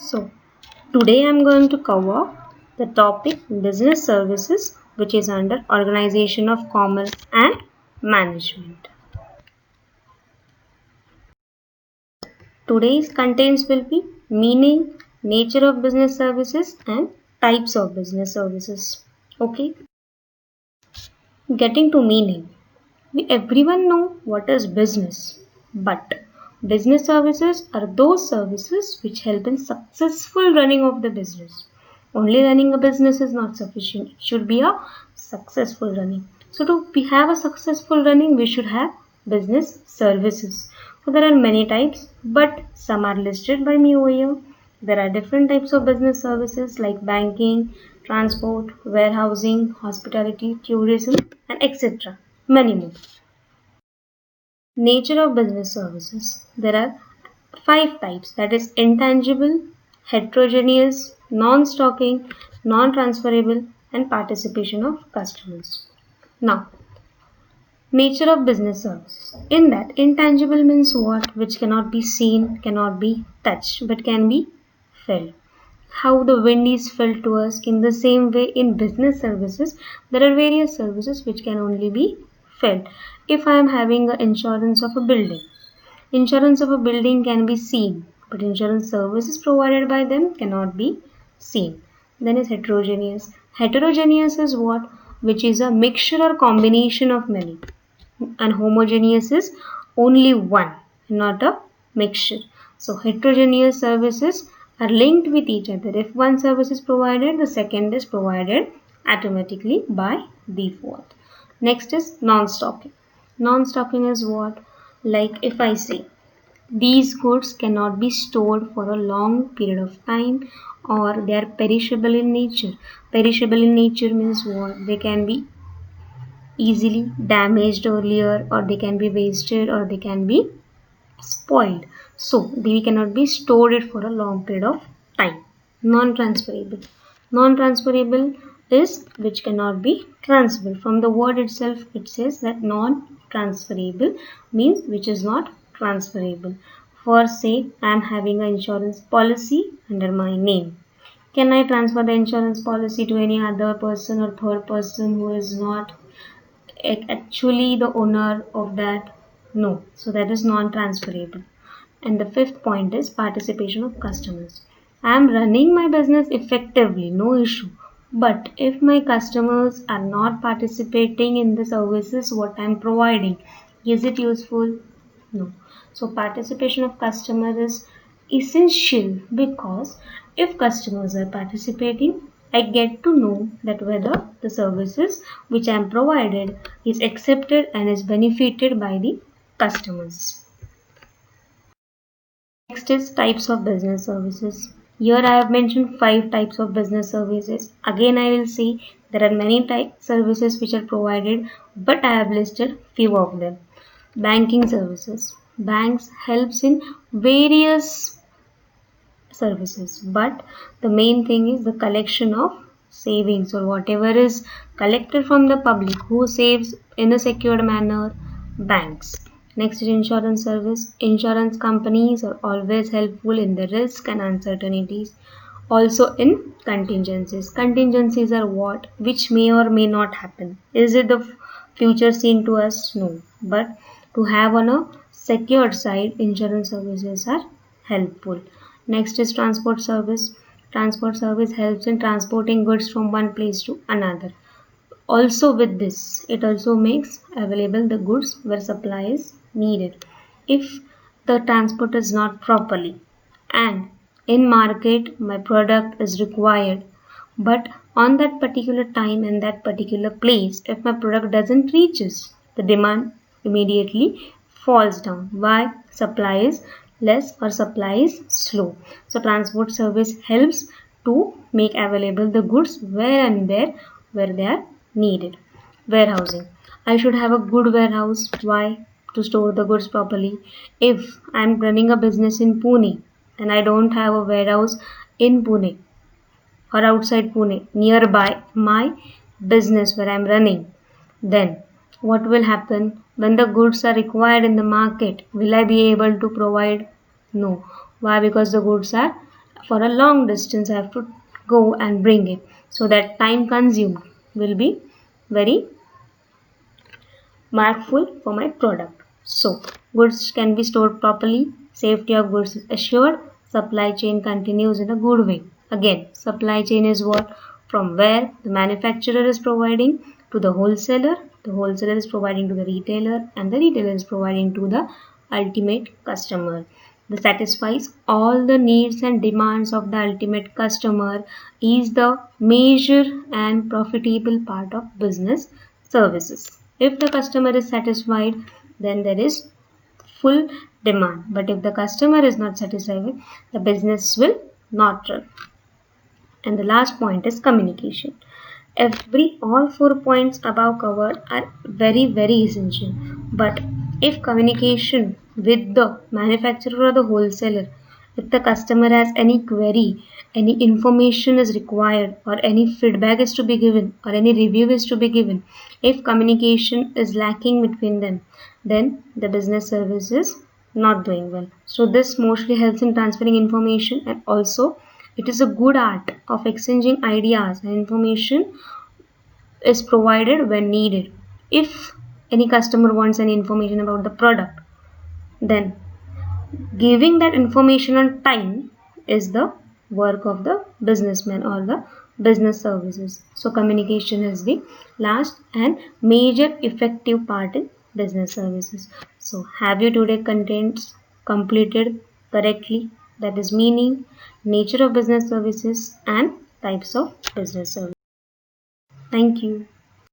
So, today I am going to cover the topic business services, which is under organization of commerce and management. Today's contents will be meaning, nature of business services, and types of business services. Okay, getting to meaning. We everyone know what is business, but business services are those services which help in successful running of the business. Only running a business is not sufficient. It should be a successful running. So to have a successful running, we should have business services. So there are many types, but some are listed by me over here. There are different types of business services like banking, transport, warehousing, hospitality, tourism, and etc. Many more. Nature of business services. There are five types, that is intangible, heterogeneous, non-stocking, non-transferable, and participation of customers. Now, nature of business services. In that, intangible means what? Which cannot be seen, cannot be touched, but can be felt. How the wind is felt to us, in the same way in business services, there are various services which can only be felt. If I am having an insurance of a building, insurance of a building can be seen, but insurance services provided by them cannot be seen. Then is heterogeneous. Heterogeneous is what? Which is a mixture or combination of many. And homogeneous is only one, not a mixture. So heterogeneous services are linked with each other. If one service is provided, the second is provided automatically by default. Next is non-stocking. Non-stocking is what? Like if I say these goods cannot be stored for a long period of time, or they are perishable in nature. Perishable in nature means what? They can be easily damaged earlier, or they can be wasted, or they can be spoiled. So they cannot be stored it for a long period of time. Non-transferable. Non-transferable is which cannot be transferable. From the word itself, it says that non-transferable means which is not transferable. For say, I am having an insurance policy under my name. Can I transfer the insurance policy to any other person or third person who is not actually the owner of that? No. So that is non-transferable. And the fifth point is participation of customers. I am running my business effectively, no issue. But if my customers are not participating in the services what I am providing, is it useful? No. So participation of customer is essential, because if customers are participating, I get to know that whether the services which I am provided is accepted and is benefited by the customers. Next is types of business services. Here I have mentioned five types of business services. Again I will say there are many type services which are provided, but I have listed few of them. Banking services. Banks helps in various services, but the main thing is the collection of savings, or whatever is collected from the public who saves in a secured manner. Banks. Next is insurance service. Insurance companies are always helpful in the risk and uncertainties, also in contingencies. Contingencies are what? Which may or may not happen. Is it the future seen to us? No, but to have on a secured side, insurance services are helpful. Next is transport service. Transport service helps in transporting goods from one place to another. Also with this, it also makes available the goods where supply is needed. If the transport is not properly, and in market my product is required, but on that particular time and that particular place, if my product doesn't reaches, the demand immediately falls down. Why? Supply is less or supply is slow. So transport service helps to make available the goods where and there where they are needed. Warehousing. I should have a good warehouse. Why? To store the goods properly. If I am running a business in Pune and I don't have a warehouse in Pune or outside Pune nearby my business where I am running, then what will happen when the goods are required in the market? Will I be able to provide? No. Why? Because the goods are for a long distance I have to go and bring it. So that time consumed will be very markful for my product. So goods can be stored properly, safety of goods is assured, supply chain continues in a good way. Again, supply chain is what? From where the manufacturer is providing to the wholesaler is providing to the retailer, and the retailer is providing to the ultimate customer. That satisfies all the needs and demands of the ultimate customer is the major and profitable part of business services. If the customer is satisfied, then there is full demand. But if the customer is not satisfied, the business will not run. And the last point is communication. All 4 points above covered are very essential. But if communication with the manufacturer or the wholesaler, if the customer has any query, any information is required, or any feedback is to be given, or any review is to be given, if communication is lacking between them, then the business service is not doing well. So this mostly helps in transferring information, and also it is a good art of exchanging ideas and information is provided when needed. If any customer wants any information about the product, then giving that information on time is the work of the businessman or the business services. So communication is the last and major effective part in business services. So have you today contents completed correctly? That is meaning, nature of business services and types of business services. Thank you.